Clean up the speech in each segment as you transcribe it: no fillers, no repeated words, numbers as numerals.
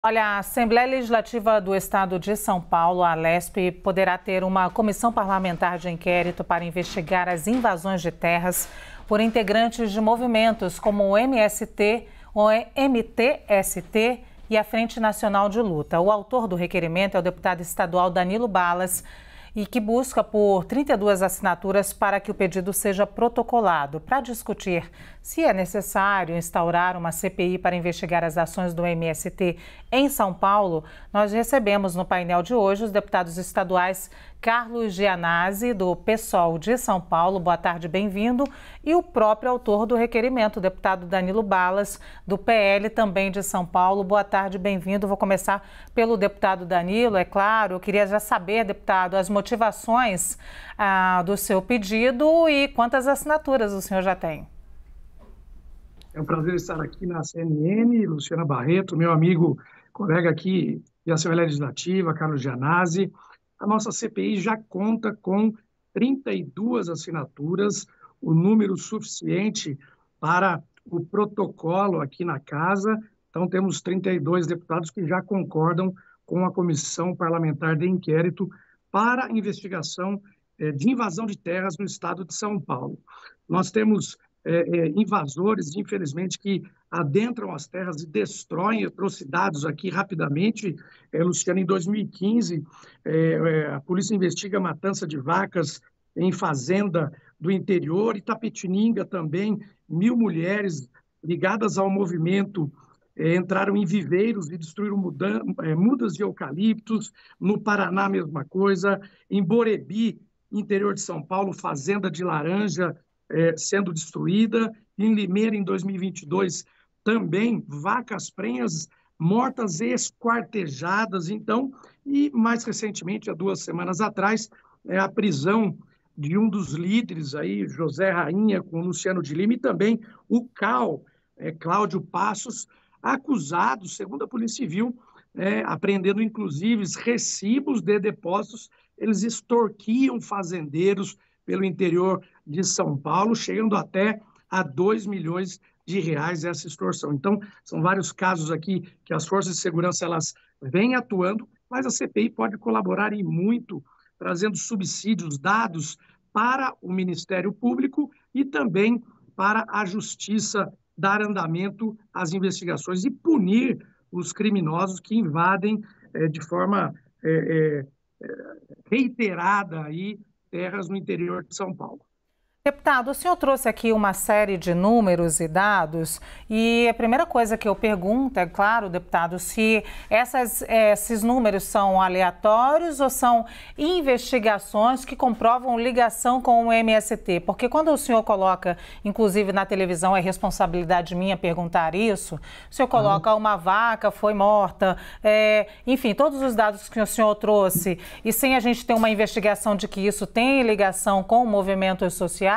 Olha, a Assembleia Legislativa do Estado de São Paulo, a ALESP, poderá ter uma comissão parlamentar de inquérito para investigar as invasões de terras por integrantes de movimentos como o MST, o MTST e a Frente Nacional de Luta. O autor do requerimento é o deputado estadual Danilo Balas, e que busca por 32 assinaturas para que o pedido seja protocolado. Para discutir se é necessário instaurar uma CPI para investigar as ações do MST em São Paulo, nós recebemos no painel de hoje os deputados estaduais Carlos Gianazzi, do PSOL de São Paulo, boa tarde, bem-vindo, e o próprio autor do requerimento, o deputado Danilo Balas, do PL, também de São Paulo, boa tarde, bem-vindo. Vou começar pelo deputado Danilo, é claro. Eu queria já saber, deputado, as motivações do seu pedido e quantas assinaturas o senhor já tem. É um prazer estar aqui na CNN, Luciana Barreto, meu amigo, colega aqui da Assembleia Legislativa, Carlos Gianazzi. A nossa CPI já conta com 32 assinaturas, o número suficiente para o protocolo aqui na casa. Então, temos 32 deputados que já concordam com a Comissão Parlamentar de Inquérito para a investigação de invasão de terras no estado de São Paulo. Nós temos invasores, infelizmente, que adentram as terras e destroem. Eu trouxe dados aqui rapidamente, Luciano. Em 2015, a polícia investiga a matança de vacas em fazenda do interior, Itapetininga também, 1.000 mulheres ligadas ao movimento entraram em viveiros e destruíram mudas de eucaliptos. No Paraná, a mesma coisa. Em Borebi, interior de São Paulo, fazenda de laranja sendo destruída. Em Limeira, em 2022, também vacas prenhas mortas e esquartejadas. Então, e mais recentemente, há 2 semanas atrás, a prisão de um dos líderes aí, José Rainha, com Luciano de Lima, e também o CAL, Cláudio Passos, acusados, segundo a Polícia Civil, apreendendo inclusive recibos de depósitos. Eles extorquiam fazendeiros pelo interior de São Paulo, chegando até a R$2 milhões essa extorsão. Então, são vários casos aqui que as forças de segurança elas vêm atuando, mas a CPI pode colaborar e muito, trazendo subsídios, dados para o Ministério Público e também para a Justiça dar andamento às investigações e punir os criminosos que invadem de forma reiterada aí terras no interior de São Paulo. Deputado, o senhor trouxe aqui uma série de números e dados e a primeira coisa que eu pergunto é, claro, deputado, se esses números são aleatórios ou são investigações que comprovam ligação com o MST, porque quando o senhor coloca, inclusive na televisão, é responsabilidade minha perguntar isso, o senhor coloca uma vaca foi morta, enfim, todos os dados que o senhor trouxe e sem a gente ter uma investigação de que isso tem ligação com movimentos sociais,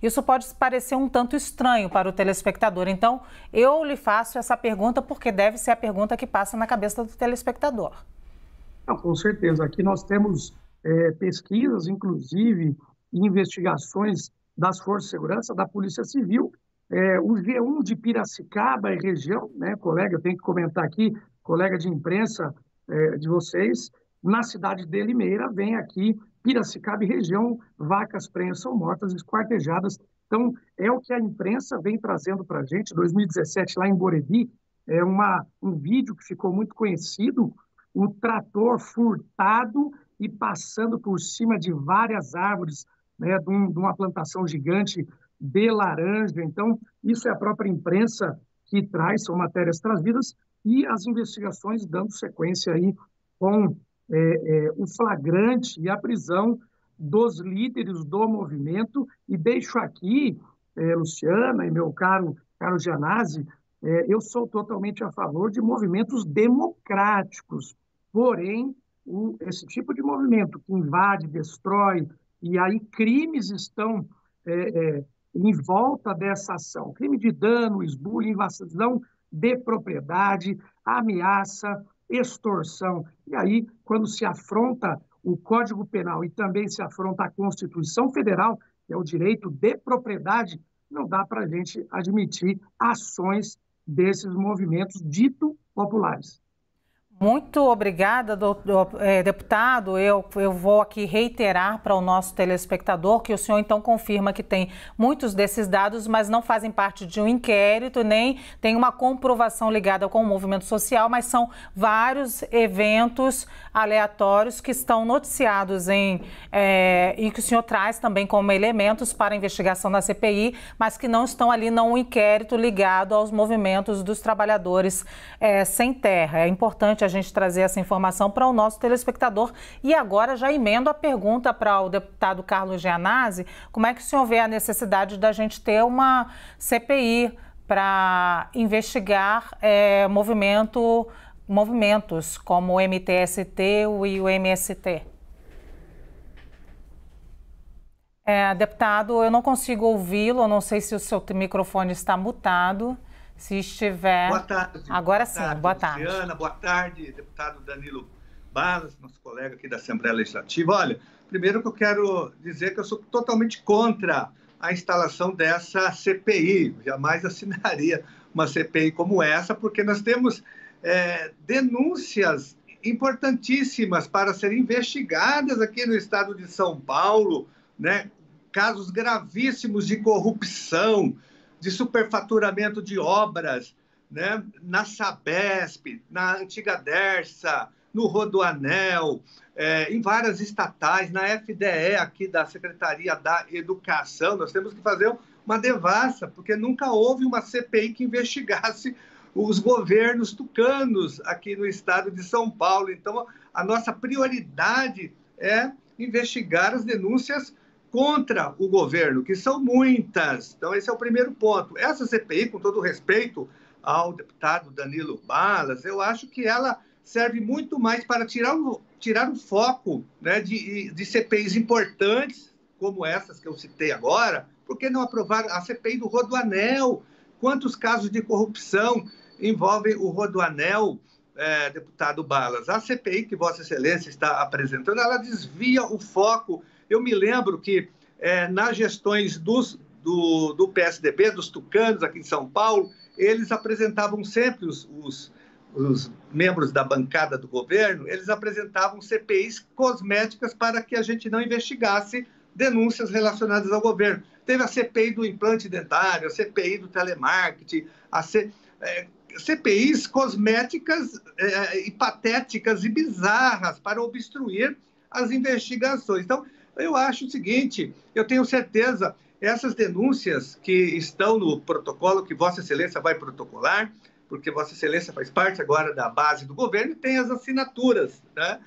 isso pode parecer um tanto estranho para o telespectador. Então, eu lhe faço essa pergunta porque deve ser a pergunta que passa na cabeça do telespectador. Não, com certeza. Aqui nós temos pesquisas, inclusive, e investigações das Forças de Segurança, da Polícia Civil. O G1 de Piracicaba e região, né, colega, eu tenho que comentar aqui, colega de imprensa de vocês, na cidade de Limeira, vem aqui Piracicaba e região, vacas prenhas são mortas, esquartejadas. Então, é o que a imprensa vem trazendo para a gente. 2017, lá em Borebi, um vídeo que ficou muito conhecido, o trator furtado e passando por cima de várias árvores, né, de uma plantação gigante de laranja. Então, isso é a própria imprensa que traz, são matérias trazidas, e as investigações dando sequência aí com o flagrante e a prisão dos líderes do movimento. E deixo aqui, Luciana e meu caro Carlos Gianazzi, eu sou totalmente a favor de movimentos democráticos, porém, esse tipo de movimento que invade, destrói, e aí crimes estão em volta dessa ação, crime de dano, esbulho, invasão de propriedade, ameaça, extorsão. E aí, quando se afronta o Código Penal e também se afronta a Constituição Federal, que é o direito de propriedade, não dá para a gente admitir ações desses movimentos dito populares. Muito obrigada, deputado. Eu vou aqui reiterar para o nosso telespectador que o senhor então confirma que tem muitos desses dados, mas não fazem parte de um inquérito, nem tem uma comprovação ligada com o movimento social, mas são vários eventos aleatórios que estão noticiados e que o senhor traz também como elementos para a investigação da CPI, mas que não estão ali num inquérito ligado aos movimentos dos trabalhadores sem terra. É importante a gente trazer essa informação para o nosso telespectador. E agora já emendo a pergunta para o deputado Carlos Gianazzi: como é que o senhor vê a necessidade da gente ter uma CPI para investigar movimentos como o MTST e o MST? Deputado, eu não consigo ouvi-lo, eu não sei se o seu microfone está mutado. Se estiver... Boa tarde. Agora sim, boa tarde. Luciana, boa tarde, deputado Danilo Balas, nosso colega aqui da Assembleia Legislativa. Olha, primeiro que eu quero dizer que eu sou totalmente contra a instalação dessa CPI. Jamais assinaria uma CPI como essa, porque nós temos denúncias importantíssimas para serem investigadas aqui no estado de São Paulo, né? Casos gravíssimos de corrupção, de superfaturamento de obras, né? Na Sabesp, na antiga Dersa, no Rodoanel, em várias estatais, na FDE aqui da Secretaria da Educação. Nós temos que fazer uma devassa, porque nunca houve uma CPI que investigasse os governos tucanos aqui no estado de São Paulo. Então, a nossa prioridade é investigar as denúncias contra o governo, que são muitas. Então, esse é o primeiro ponto. Essa CPI, com todo respeito ao deputado Danilo Balas, eu acho que ela serve muito mais para tirar o foco, né, de CPIs importantes, como essas que eu citei agora. Por que não aprovar a CPI do Rodoanel? Quantos casos de corrupção envolvem o Rodoanel, deputado Balas? A CPI que Vossa Excelência está apresentando, ela desvia o foco. Eu me lembro que nas gestões do PSDB, dos tucanos aqui em São Paulo, eles apresentavam sempre, os membros da bancada do governo, eles apresentavam CPIs cosméticas para que a gente não investigasse denúncias relacionadas ao governo. Teve a CPI do implante dentário, a CPI do telemarketing, CPIs cosméticas e patéticas e bizarras para obstruir as investigações. Então, eu acho o seguinte, eu tenho certeza, essas denúncias que estão no protocolo que Vossa Excelência vai protocolar, porque Vossa Excelência faz parte agora da base do governo e tem as assinaturas, né?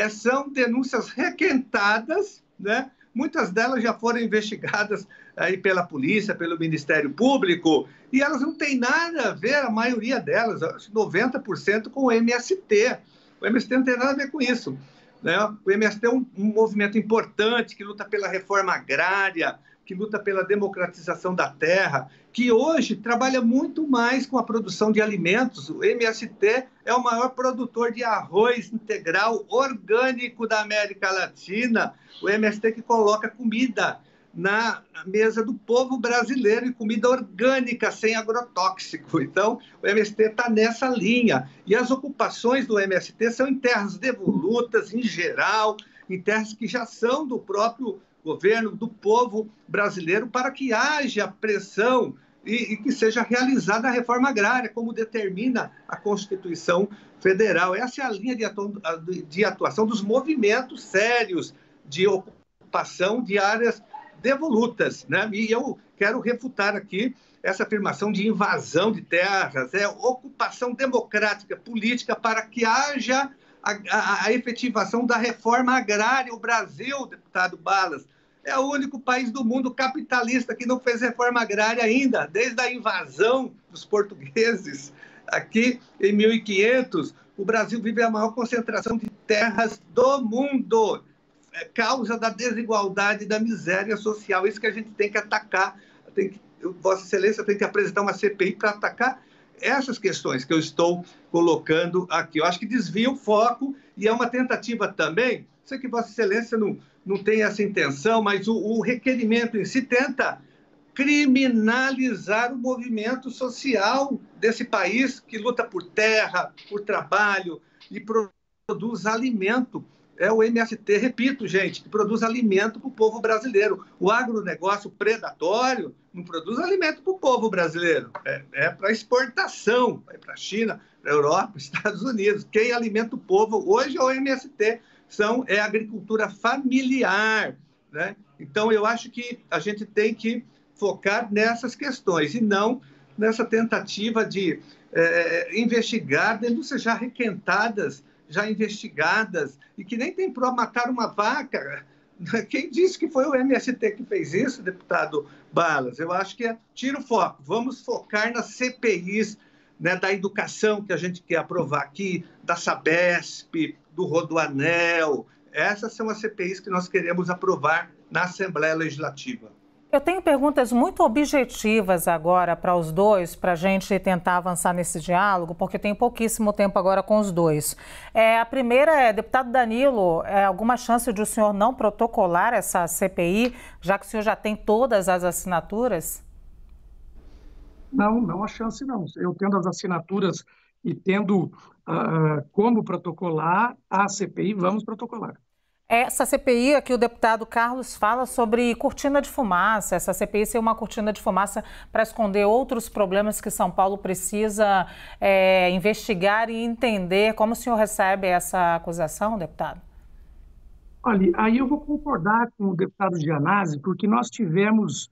São denúncias requentadas, né? Muitas delas já foram investigadas aí pela polícia, pelo Ministério Público, e elas não têm nada a ver, a maioria delas, 90% com o MST. O MST não tem nada a ver com isso, né? O MST é um movimento importante que luta pela reforma agrária, que luta pela democratização da terra, que hoje trabalha muito mais com a produção de alimentos. O MST é o maior produtor de arroz integral orgânico da América Latina. O MST que coloca comida na mesa do povo brasileiro e comida orgânica, sem agrotóxico. Então, o MST está nessa linha. E as ocupações do MST são em terras devolutas, em geral, em terras que já são do próprio governo, do povo brasileiro, para que haja pressão e que seja realizada a reforma agrária, como determina a Constituição Federal. Essa é a linha de atuação dos movimentos sérios de ocupação de áreas devolutas, né? E eu quero refutar aqui essa afirmação de invasão de terras, ocupação democrática, política, para que haja a efetivação da reforma agrária. O Brasil, deputado Balas, é o único país do mundo capitalista que não fez reforma agrária ainda, desde a invasão dos portugueses aqui em 1500. O Brasil vive a maior concentração de terras do mundo, causa da desigualdade e da miséria social. Isso que a gente tem que atacar. Vossa Excelência tem que apresentar uma CPI para atacar essas questões que eu estou colocando aqui. Eu acho que desvia o foco e é uma tentativa também. Sei que Vossa Excelência não tem essa intenção, mas o requerimento em si tenta criminalizar o movimento social desse país que luta por terra, por trabalho e produz alimento. É o MST, repito, gente, que produz alimento para o povo brasileiro. O agronegócio predatório não produz alimento para o povo brasileiro. É para exportação, é para a China, para a Europa, para os Estados Unidos. Quem alimenta o povo hoje é o MST, é a agricultura familiar, né? Então, eu acho que a gente tem que focar nessas questões e não nessa tentativa de investigar denúncias já requentadas, já investigadas, e que nem tem prova matar uma vaca. Quem disse que foi o MST que fez isso, deputado Balas? Eu acho que tira o foco. Vamos focar nas CPIs, né, da educação que a gente quer aprovar aqui, da Sabesp, do Rodoanel. Essas são as CPIs que nós queremos aprovar na Assembleia Legislativa. Eu tenho perguntas muito objetivas agora para os dois, para a gente tentar avançar nesse diálogo, porque tem pouquíssimo tempo agora com os dois. A primeira é, deputado Danilo, alguma chance de o senhor não protocolar essa CPI, já que o senhor já tem todas as assinaturas? Não há chance não. Eu tendo as assinaturas e tendo como protocolar a CPI, vamos protocolar. Essa CPI, aqui o deputado Carlos fala sobre cortina de fumaça, essa CPI ser uma cortina de fumaça para esconder outros problemas que São Paulo precisa investigar e entender. Como o senhor recebe essa acusação, deputado? Olha, aí eu vou concordar com o deputado Gianazzi, porque nós tivemos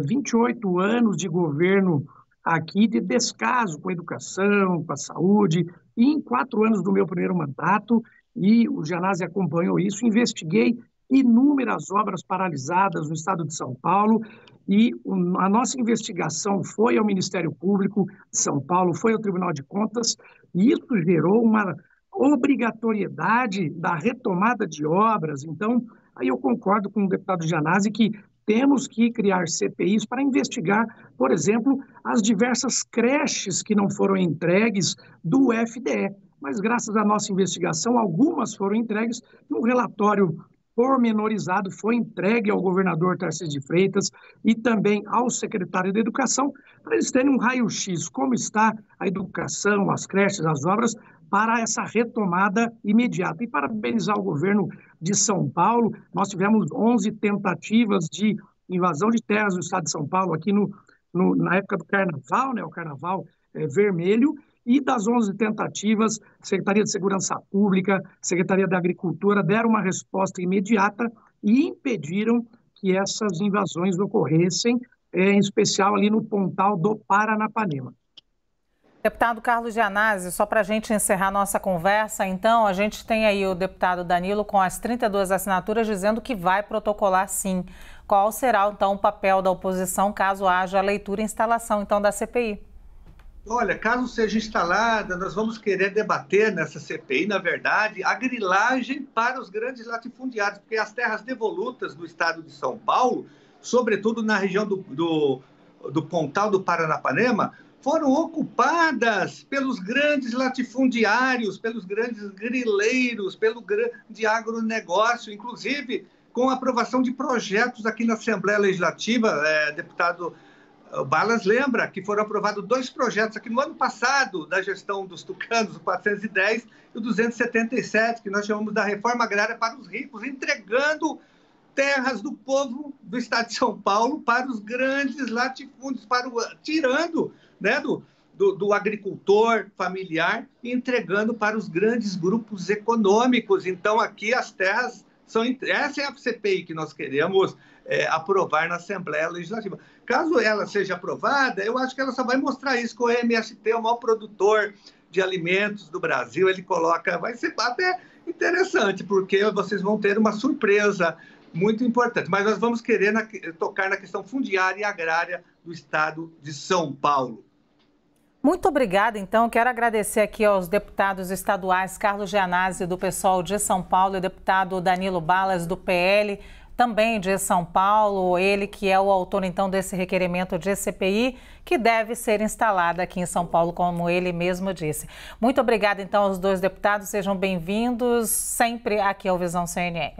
28 anos de governo aqui de descaso com a educação, com a saúde, e em 4 anos do meu primeiro mandato, e o Gianazzi acompanhou isso, investiguei inúmeras obras paralisadas no estado de São Paulo, e a nossa investigação foi ao Ministério Público de São Paulo, foi ao Tribunal de Contas, e isso gerou uma obrigatoriedade da retomada de obras. Então, aí eu concordo com o deputado Gianazzi que temos que criar CPIs para investigar, por exemplo, as diversas creches que não foram entregues do FDE. Mas, graças à nossa investigação, algumas foram entregues e um relatório pormenorizado foi entregue ao governador Tarcísio de Freitas e também ao secretário da Educação, para eles terem um raio-x, como está a educação, as creches, as obras, para essa retomada imediata. E parabenizar o governo de São Paulo, nós tivemos 11 tentativas de invasão de terras no estado de São Paulo, aqui na época do Carnaval, né, o Carnaval Vermelho, e das 11 tentativas, Secretaria de Segurança Pública, Secretaria da Agricultura deram uma resposta imediata e impediram que essas invasões ocorressem, em especial ali no Pontal do Paranapanema. Deputado Carlos Gianazzi, só para a gente encerrar nossa conversa, então, a gente tem aí o deputado Danilo com as 32 assinaturas dizendo que vai protocolar sim. Qual será, então, o papel da oposição caso haja a leitura e instalação, então, da CPI? Olha, caso seja instalada, nós vamos querer debater nessa CPI, na verdade, a grilagem para os grandes latifundiários, porque as terras devolutas do estado de São Paulo, sobretudo na região do Pontal do Paranapanema, foram ocupadas pelos grandes latifundiários, pelos grandes grileiros, pelo grande agronegócio, inclusive com a aprovação de projetos aqui na Assembleia Legislativa, deputado Balas lembra que foram aprovados 2 projetos aqui no ano passado da gestão dos tucanos, o 410 e o 277, que nós chamamos da reforma agrária para os ricos, entregando terras do povo do estado de São Paulo para os grandes latifúndios, tirando, né, do agricultor familiar e entregando para os grandes grupos econômicos. Então, aqui as terras são... Essa é a CPI que nós queremos aprovar na Assembleia Legislativa. Caso ela seja aprovada, eu acho que ela só vai mostrar isso, que o MST é o maior produtor de alimentos do Brasil. Ele coloca... Vai ser até interessante, porque vocês vão ter uma surpresa muito importante. Mas nós vamos querer tocar na questão fundiária e agrária do estado de São Paulo. Muito obrigada, então. Quero agradecer aqui aos deputados estaduais Carlos Gianazzi, do PSOL de São Paulo, e o deputado Danilo Balas, do PL, também de São Paulo, ele que é o autor, então, desse requerimento de CPI, que deve ser instalada aqui em São Paulo, como ele mesmo disse. Muito obrigada, então, aos 2 deputados. Sejam bem-vindos sempre aqui ao Visão CNN.